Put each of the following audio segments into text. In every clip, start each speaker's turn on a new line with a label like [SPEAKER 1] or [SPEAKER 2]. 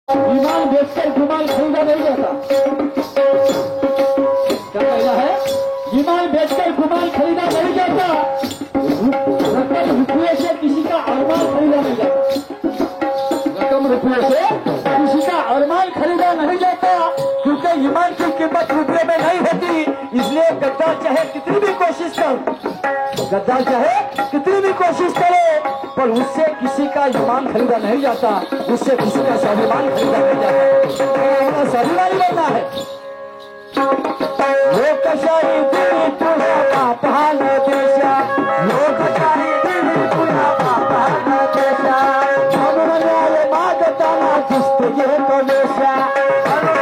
[SPEAKER 1] विमान बेचकर गुमान खरीदा नहीं जाता। क्या कहना है? विमान बेचकर गुमान खरीदा नहीं जाता, रकम रुपये से किसी का अरमान खरीदा नहीं जाता। रकम रुपये से किसी का अरमान खरीदा नहीं जाता, क्योंकि ईमान की कीमत रुपये में नहीं होती। इसलिए गद्दार चाहे कितनी भी कोशिश गद्दार चाहे कितनी भी कोशिश करे, पर उससे किसी का ईमान खरीदा नहीं जाता, उससे किसी का स्वाभिमान खरीदा नहीं जाता। स्वाभिमानी बनना है। लोकशाही दिली तुझ्या बापान देशा, लोकशाही दिली तुझ्या बापान देशा, म्हणून न्याय मागताना दिसते एक वेशा, म्हणून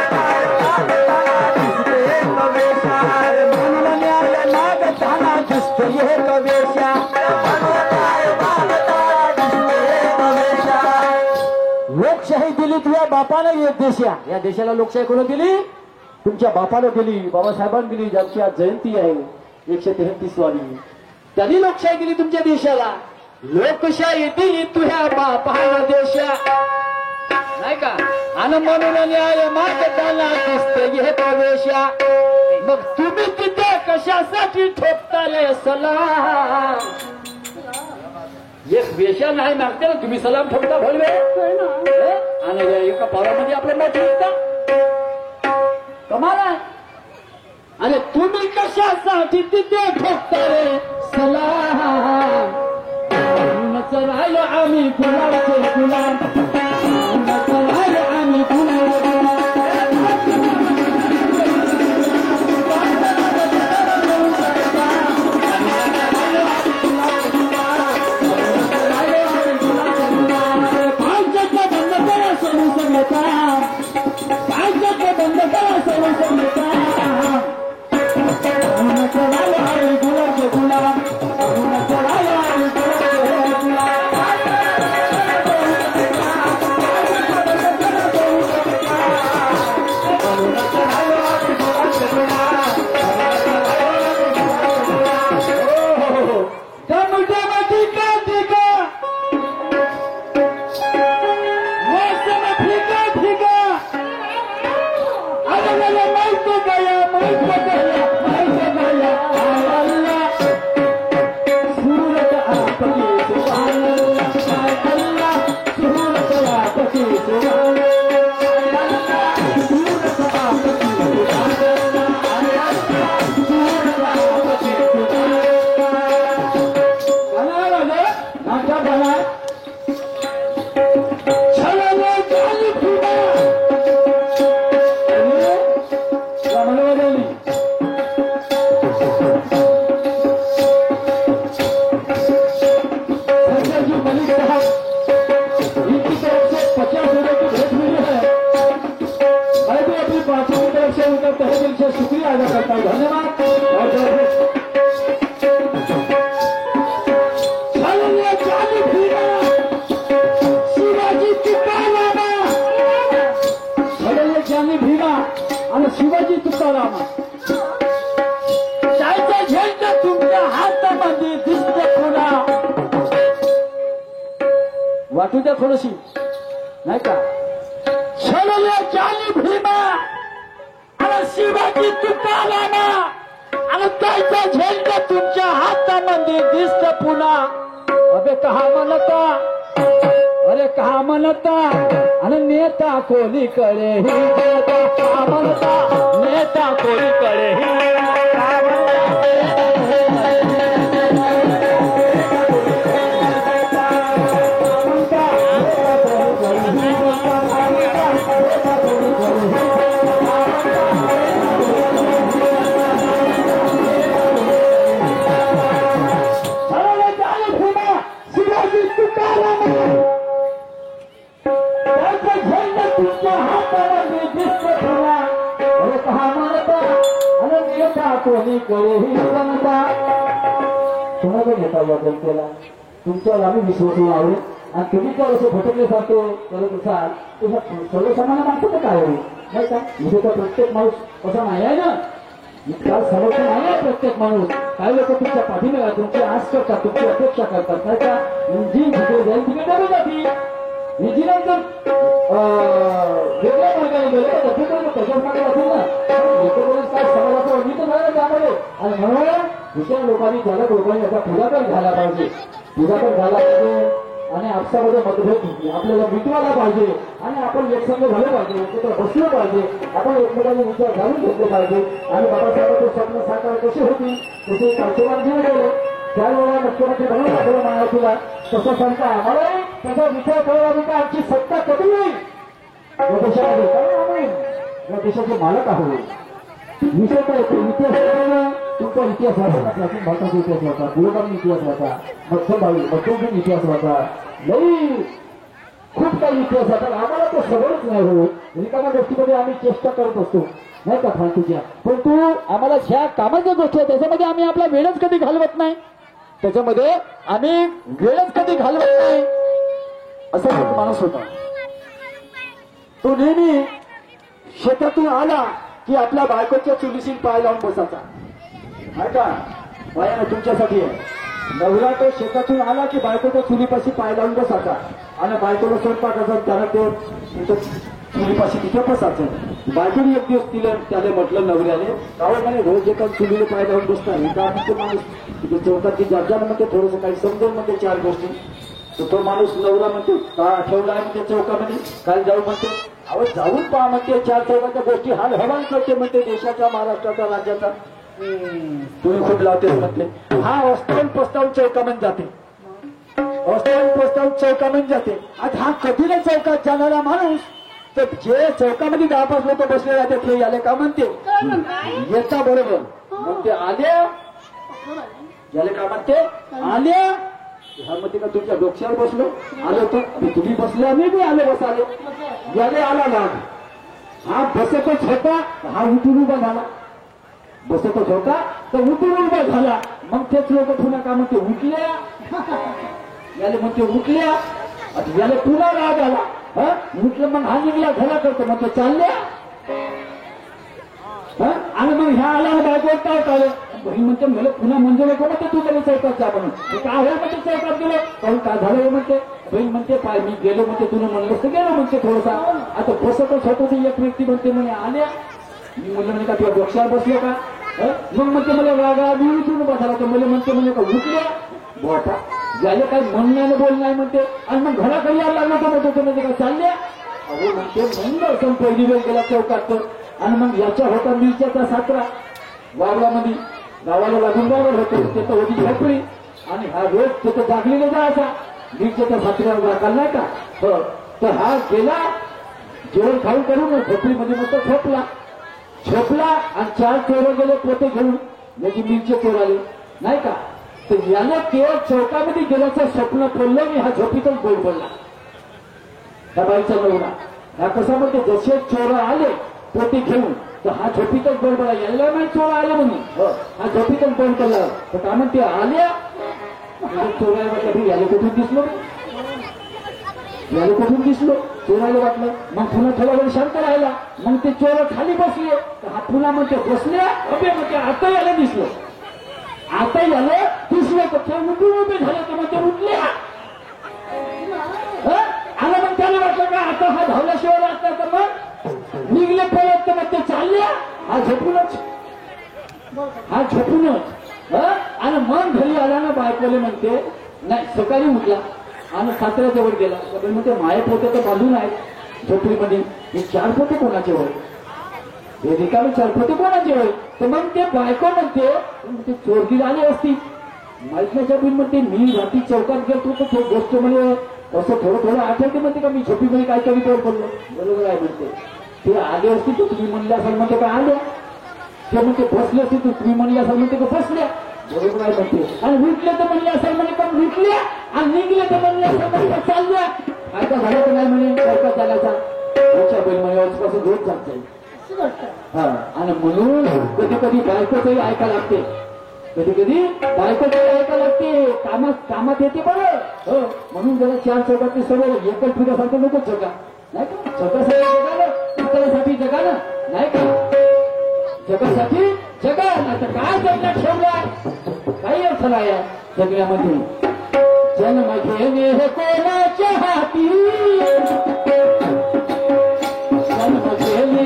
[SPEAKER 1] न्याय मागताना दिसते एक वेशा। लोकशाही दिली तुझ्या बापाने एक देशा, या देशाला लोकशाही कोणी दिली? तुमच्या बापाने दिली, बाबासाहेबांनी दिली, ज्यांची आज जयंती आहे 133वाली, त्यांनी लोकशाही दिली तुमच्या देशाला। लोकशाही दिली तुझ्या बापाने देशा, नाही का? आणि म्हणून न्याय मागताना दिसते एक वेशा, मग तुम्ही तिथे कशासाठी ठोकताले सलाम? एक वेशा नाही मागते ना, तुम्ही सलाम ठोकता भरवे आणि एका पावलामध्ये आपल्या मत ठोकता, कमाल आहे। आणि तुम्ही कशासाठी तिथे ठोकता रे सलाम? राहिलो आम्ही गुलामचे गुलाम, राहिलो आम्ही गुलाम। शुक्रिया अदा करता हूँ, धन्यवाद। शिवाजी तुकारामा, ज्ञानी भीमा आणि शिवाजी तुकारामा, त्याचा झेंडा तुमच्या हातामध्ये दिसते पुन्हा। वाटू द्या थोडीशी, नाही का? ज्ञानी भीमा शिवाजी तुकारामा आणि त्याचा झेंडा तुमच्या हातामध्ये दिसत पुन्हा। अबे कहा म्हणता, अरे कहा म्हणता, आणि नेता कोणीकडे ही कहा म्हणता, नेता कोणीकडे ही कोणीकडेही जनता कोणाला घेता या जनतेला तुमच्यावर आम्ही विश्वास लावू, आणि तुम्ही जर असं भटकल्यासारखे करत असाल तर सर्वसामान्य माणसं तर काय होईल, नाही का? इथे तर प्रत्येक माणूस असा नाही आहे ना, इतका समर्थ नाही आहे प्रत्येक माणूस। काही लोक तुमच्या पाठीमागे तुमची आस करतात, तुमची अपेक्षा करतात, नाही का? जी जिथे जाईल तिथे जाती, ही जी नंतर मध्ये असेल ना काय समाजाचं अनित झालं त्यामध्ये आणि म्हणून दुसऱ्या लोकांनी त्याला लोकांनी याचा पुढाकार घ्यायला पाहिजे झाला पाहिजे आणि आपसामध्ये मतभेद आपल्याला मिटवायला पाहिजे आणि आपण एकसंघ झालं पाहिजे एकत्र बसलं पाहिजे आपण एकमेकांचे विचार घालून घेतले पाहिजे आणि बाबासाहेबांचे स्वप्न साकार कसे होतील तसे कालसेवान घेऊन गेले त्यावेळेला मुख्यमंत्री म्हणून आपल्याला माया तुला तसं सांगता आम्हालाही त्याचा विचार करावा का आमची सत्ता कधी येईल या देशामध्ये कारण आम्ही या देशाचे मालक आहोत विषय काय इतिहास तुमचा इतिहास वाचा प्राचीन भारताचा इतिहास वाचा गुरुकालीन इतिहास वाचा मध्ययुगीन इतिहास वाचा नाही खूप काही इतिहास वाचा आम्हाला तो सगळंच नाही हो रिकाम्या गोष्टीमध्ये आम्ही चेष्टा करत असतो नाही का फालतूच्या परंतु आम्हाला ज्या कामाच्या गोष्टी आहेत त्याच्यामध्ये आम्ही आपला वेळच कधी घालवत नाही त्याच्यामध्ये आम्ही वेळच कधी घालवत नाही असा एक माणूस होता तो नेहमी शेतातून आला की आपल्या बायकोच्या चुलीशी पाय लावून बसायचा आहे का बायानं तुमच्यासाठी आहे नवरा तो शेतातून आला की बायकोच्या चुलीपाशी पाय लावून बसायचा आणि बायकोला स्वयंपाकाचा त्याला तो चुलीपाशी तिथे बसायचं बायकोने एक दिवस त्याला म्हटलं नवऱ्याने गावामध्ये रोज एका चुलीला पाय लावून बसणार हे का म्हणतो माणूस तिथे चौकात जाताना म्हणते थोडंसं काही समजून म्हणते चार गोष्टी तर तो माणूस नवरा म्हणते का ठेवला आहे म्हणते चौकामध्ये काय जाऊ म्हणते अहो जाऊन पहा म्हणते चार चौकाच्या गोष्टी हाल हवाल करते म्हणते देशाचा महाराष्ट्राचा राज्याचा तुम्ही खूप लावतेच म्हटले हा अवस्थान प्रस्तावून चौकामध्ये जाते अवस्थान प्रस्तावून चौकामध्ये जाते आज हा कधी नाही चौकात जाणारा माणूस तर जे चौकामध्ये 10-5 लोक बसले राहते ते आले का म्हणते येता बरोबर म्हणते आले याले का म्हणते आले हा म्हणते का तुमच्या डोक्यावर बसलो आलो तर तुम्ही बसले आम्ही बी आले बसाले याले आला लाग हा बसतच होता हा उठून उभा झाला बसतच होता तर उठून उभा झाला मग तेच लोक पुन्हा का म्हणते उठल्या याले म्हणते उठल्या याले पुन्हा राग आला हा उठलं मग हा निघला घरा करतो मग ते चालल्या आणि मग ह्या आला बायको काय चाललं बहीण म्हणते मला पुन्हा म्हणजे नको म्हणते तू तरी चौकात जा म्हणून काय आहे म्हणते चौकात गेलो कारण काय झालं म्हणते बहीण म्हणते पाय मी गेलो म्हणते तुला म्हणलं असतं गेलो म्हणते थोडंसा आता बसतच होतो ती एक व्यक्ती म्हणते म्हणे आल्या मी म्हणलं म्हणे का तुला डोक्यावर बसलो का मग म्हणते मला रागा मी उठून बसायला तर मला म्हणते म्हणजे का उठल्या बोटा ज्याला काही म्हणणं बोल नाही म्हणते आणि मग घराकडे यायला लागलं तर म्हणतो म्हणजे काय चालल्या अहो म्हणते म्हणलं असं पहिली वेळ गेला चौकात आणि मग याच्या होता मिरच्याचा सातरा वावरामध्ये गावाला लागून गावाला होतो त्याचं होती झोपडी आणि हा रोज त्याचं जागलेला जायचा मिरच्याच्या सातऱ्यावर जागा नाही का तर हा गेला जेवण खाऊन करून झोपडीमध्ये मस्त झोपला आणि 4 चोर गेले पोते घेऊन याची मिरची चोर आले नाही का तर याने केवळ चौकामध्ये गेल्याचं स्वप्न पडलं आणि हा झोपीतच बोल पडला त्या बाईचा नवरा ह्या कसा म्हणते जसे चोर आले पोते घेऊन तर हा झोपीतच बोल पडला यायला नाही चोर आले म्हणून हा झोपीतच बोल पडला तर काय म्हणते आल्या चोरायला कधी याला कुठून दिसलो चोरायला वाटलं मग पुन्हा थोडा वेळ शांत राहिला मग ते चोर खाली बसले तर हा पुन्हा म्हणते बसले अबे म्हणते आता याला दिसलं तर ते उठून उभे झाले तर म्हणते उठले आणि मग त्याला वाटलं का आता हा धावल्याशिवाय असता तर मग निघले पळत तर मग ते चालले हा झोपूनच आणि मन घरी आला ना बायकोले म्हणते नाही सकाळी उठला आणि सासऱ्याजवळ गेला म्हणते माये पोते तर बांधून आहेत झोपडीमध्ये हे 4 पोते कोणाचे होय हे रिकामी 4 पोते कोणाचे होय तर मग ते बायको म्हणते चोरगी आली असती माहितल्याच्या बिल म्हणते मी रात्री चौकात गेलो तर तो गोष्ट म्हणजे असं थोडं आठवते म्हणते का मी झोपीमध्ये काहीतरी तोड पडलो बरोबर आहे म्हणते ते आले असते तर तुम्ही म्हणले असाल म्हणते का आल्या ते म्हणते बसले असते तर तुम्ही म्हणले असाल म्हणते का बसल्या बरोबर आहे म्हणते आणि उठले तर म्हणले असेल म्हणजे पण उठल्या आणि निघले तर म्हणले असेल म्हणजे चालल्या आता झालं तर नाही म्हणे चौकात चालायचा तुमच्या बैल म्हणे आजपासून रोज जात जाईल हा आणि म्हणून कधी बायकोचंही ऐकायला लागते कधी बायकोचंही ऐकायला लागते कामात येते बरं म्हणून जरा 4 चौकातली सवय एकच फिरासारखं नको जगा नाही का जगासाठी जगालं इतरांसाठी जगालं नाही का जगासाठी जगा नाही तर काय जगण्यात ठेवला काही अर्थ नाही जगण्यामध्ये जन्म घेणे हे कोणाच्या हाती जन्म घेणे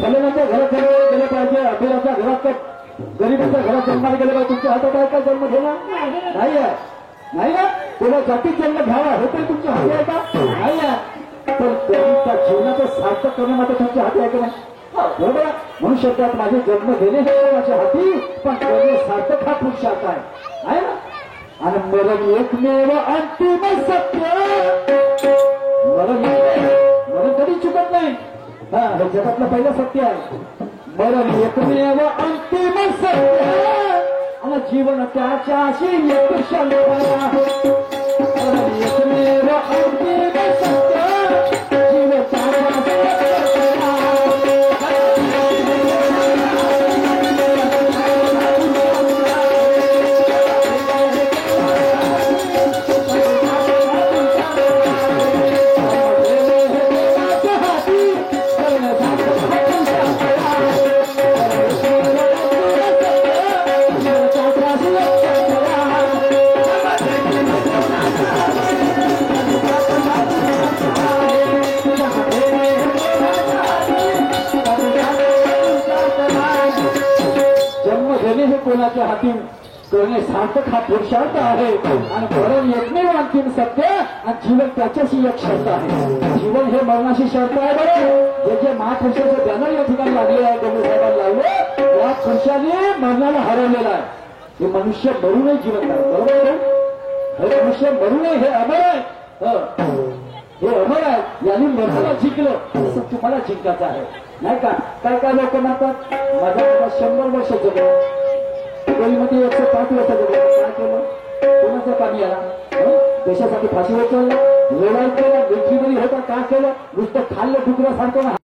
[SPEAKER 1] फलनाच्या घरात जन्माला गेलं पाहिजे, अभिराच्या घरात तर गरीबाच्या घरात जन्माला गेलं पाहिजे. तुमच्या हातात आहे का जन्म घेणं? नाही आहे, नाही ना. तेव्हा जातीत जन्म घ्यावा हे तरी तुमच्या हाती आहे का? नाही आहे. पण त्यांच्या जीवनाचं सार्थक करणं मात्र तुमच्या हाती आहे का नाही? बरोबर. म्हणू शकतात माझे जन्म घेणे हे कोणाच्या हाती, पण करणे सार्थक हा पुरुषार्थ आहे ना. आणि मरण एकमेव अंतिम सत्य. मरण कधी चुकत नाही. हा, हे जगातलं पहिलं सत्य आहे. मरण एकमेव अंतिम सत्य आणि जीवन त्याच्याशी एक शंका. मरण एकमेव अंतिम सत्य, जीवन त्याच्याशी कोणाच्या हाती करणे सार्थक हा पुरुषार्थ आहे. आणि मरण एकमेव अंतिम सत्य आणि जीवन त्याच्याशी एक शर्त आहे. जीवन हे मरणाशी शर्त आहे. बरं, जे जे महापुरुषाचे बॅनर या ठिकाणी लागले आहे, डोंगर साहेबांना लावले, या पुरुषाने मरणाला हरवलेला आहे. हे मनुष्य मरूनही जीवन आहे. बरोबर आहे. हे मनुष्य मरूनही हे अमर आहे. हे अमर आहे. यांनी मरणाला जिंकलं असं तुम्हाला जिंकायचं आहे, नाही का? काय काय लोक म्हणतात माझ्या 100 वर्ष जगलं, कोणीमध्ये 105 वर्ष जगलं. काय केलं? कोणाचं कामी आला? देशासाठी फाशीवर चढला, लढाई केला, मिलिटरीमध्ये होता. काय केलं? नुसतं खाल्लं डुकऱ्यासारखं